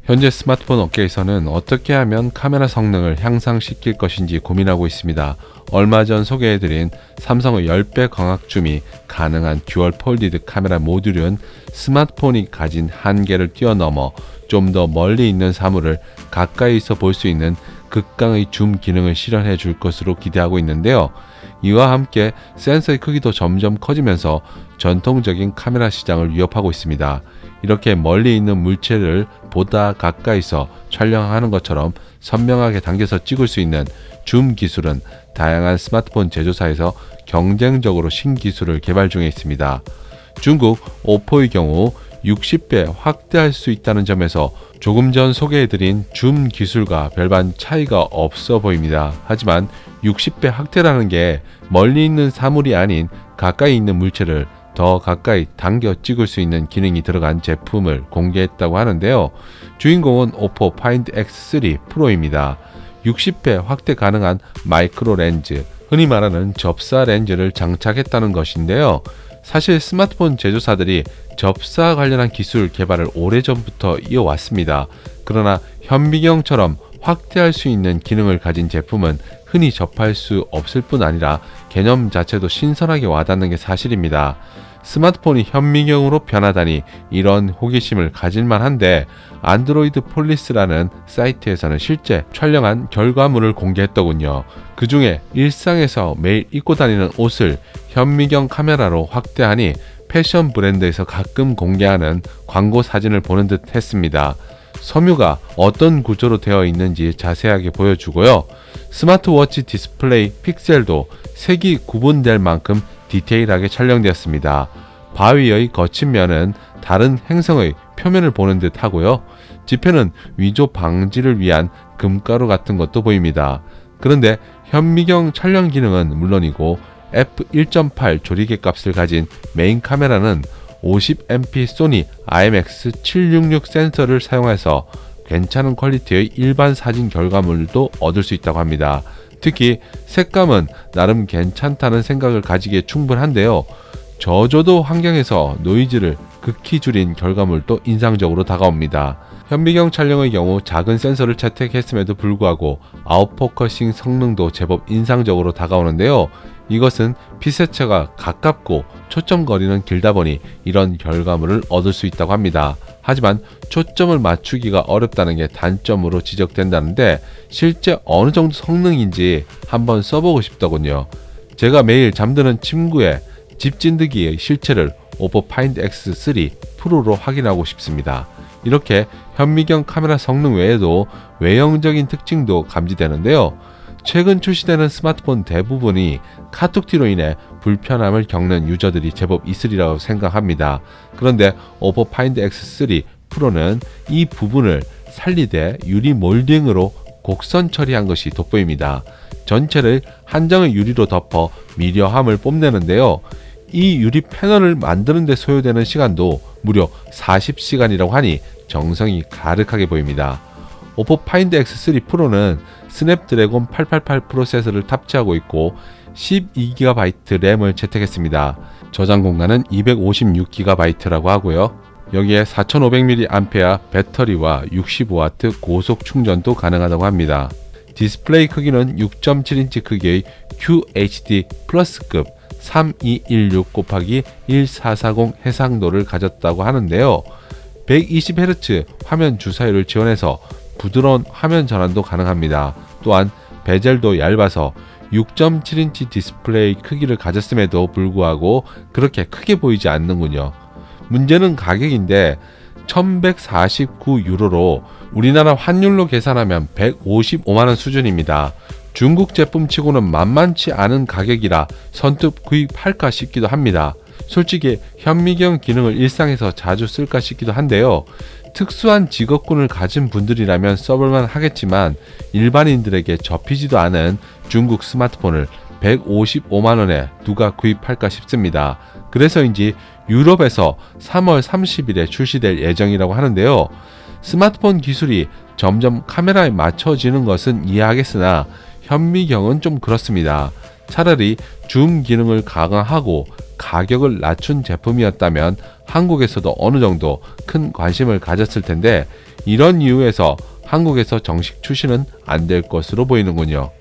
현재 스마트폰 업계에서는 어떻게 하면 카메라 성능을 향상시킬 것인지 고민하고 있습니다. 얼마 전 소개해드린 삼성의 10배 광학 줌이 가능한 듀얼 폴디드 카메라 모듈은 스마트폰이 가진 한계를 뛰어넘어 좀 더 멀리 있는 사물을 가까이서 볼 수 있는 극강의 줌 기능을 실현해 줄 것으로 기대하고 있는데요. 이와 함께 센서의 크기도 점점 커지면서 전통적인 카메라 시장을 위협하고 있습니다. 이렇게 멀리 있는 물체를 보다 가까이서 촬영하는 것처럼 선명하게 당겨서 찍을 수 있는 줌 기술은 다양한 스마트폰 제조사에서 경쟁적으로 신기술을 개발 중에 있습니다. 중국 오포의 경우 60배 확대할 수 있다는 점에서 조금 전 소개해드린 줌 기술과 별반 차이가 없어 보입니다. 하지만 60배 확대라는 게 멀리 있는 사물이 아닌 가까이 있는 물체를 더 가까이 당겨 찍을 수 있는 기능이 들어간 제품을 공개했다고 하는데요. 주인공은 오포 파인드 X3 프로입니다. 60배 확대 가능한 마이크로 렌즈, 흔히 말하는 접사 렌즈를 장착했다는 것인데요. 사실 스마트폰 제조사들이 접사 관련한 기술 개발을 오래전부터 이어왔습니다. 그러나 현미경처럼 확대할 수 있는 기능을 가진 제품은 흔히 접할 수 없을 뿐 아니라 개념 자체도 신선하게 와닿는 게 사실입니다. 스마트폰이 현미경으로 변하다니 이런 호기심을 가질만 한데, 안드로이드 폴리스라는 사이트에서는 실제 촬영한 결과물을 공개했더군요. 그 중에 일상에서 매일 입고 다니는 옷을 현미경 카메라로 확대하니 패션 브랜드에서 가끔 공개하는 광고 사진을 보는 듯 했습니다. 섬유가 어떤 구조로 되어 있는지 자세하게 보여주고요. 스마트워치 디스플레이 픽셀도 색이 구분될 만큼 디테일하게 촬영되었습니다. 바위의 거친 면은 다른 행성의 표면을 보는 듯 하고요. 지표는 위조 방지를 위한 금가루 같은 것도 보입니다. 그런데 현미경 촬영 기능은 물론이고 f1.8 조리개 값을 가진 메인 카메라는 50MP 소니 IMX766 센서를 사용해서 괜찮은 퀄리티의 일반 사진 결과물도 얻을 수 있다고 합니다. 특히 색감은 나름 괜찮다는 생각을 가지기에 충분한데요. 저조도 환경에서 노이즈를 극히 줄인 결과물도 인상적으로 다가옵니다. 현미경 촬영의 경우 작은 센서를 채택했음에도 불구하고 아웃포커싱 성능도 제법 인상적으로 다가오는데요. 이것은 피사체가 가깝고 초점거리는 길다 보니 이런 결과물을 얻을 수 있다고 합니다. 하지만 초점을 맞추기가 어렵다는 게 단점으로 지적된다는데, 실제 어느 정도 성능인지 한번 써보고 싶더군요. 제가 매일 잠드는 침구에 집 찐득이의 실체를 오포 파인드 X3 프로로 확인하고 싶습니다. 이렇게 현미경 카메라 성능 외에도 외형적인 특징도 감지되는데요. 최근 출시되는 스마트폰 대부분이 카툭티로 인해 불편함을 겪는 유저들이 제법 있으리라고 생각합니다. 그런데 오포 파인드 X3 프로는 이 부분을 살리되 유리 몰딩으로 곡선 처리한 것이 돋보입니다. 전체를 한 장의 유리로 덮어 미려함을 뽐내는데요. 이 유리 패널을 만드는 데 소요되는 시간도 무려 40시간이라고 하니 정성이 가득하게 보입니다. 오포 파인드 X3 프로는 스냅드래곤 888 프로세서를 탑재하고 있고 12GB 램을 채택했습니다. 저장 공간은 256GB라고 하고요. 여기에 4500mAh 배터리와 65W 고속 충전도 가능하다고 합니다. 디스플레이 크기는 6.7인치 크기의 QHD 플러스급 3216x1440 해상도를 가졌다고 하는데요. 120Hz 화면 주사율을 지원해서 부드러운 화면 전환도 가능합니다. 또한 베젤도 얇아서 6.7인치 디스플레이 크기를 가졌음에도 불구하고 그렇게 크게 보이지 않는군요. 문제는 가격인데 1149유로로 우리나라 환율로 계산하면 155만원 수준입니다. 중국 제품치고는 만만치 않은 가격이라 선뜻 구입할까 싶기도 합니다. 솔직히 현미경 기능을 일상에서 자주 쓸까 싶기도 한데요. 특수한 직업군을 가진 분들이라면 써볼만 하겠지만 일반인들에게 접히지도 않은 중국 스마트폰을 155만원에 누가 구입할까 싶습니다. 그래서인지 유럽에서 3월 30일에 출시될 예정이라고 하는데요. 스마트폰 기술이 점점 카메라에 맞춰지는 것은 이해하겠으나 현미경은 좀 그렇습니다. 차라리 줌 기능을 강화하고 가격을 낮춘 제품이었다면 한국에서도 어느 정도 큰 관심을 가졌을 텐데, 이런 이유에서 한국에서 정식 출시는 안 될 것으로 보이는군요.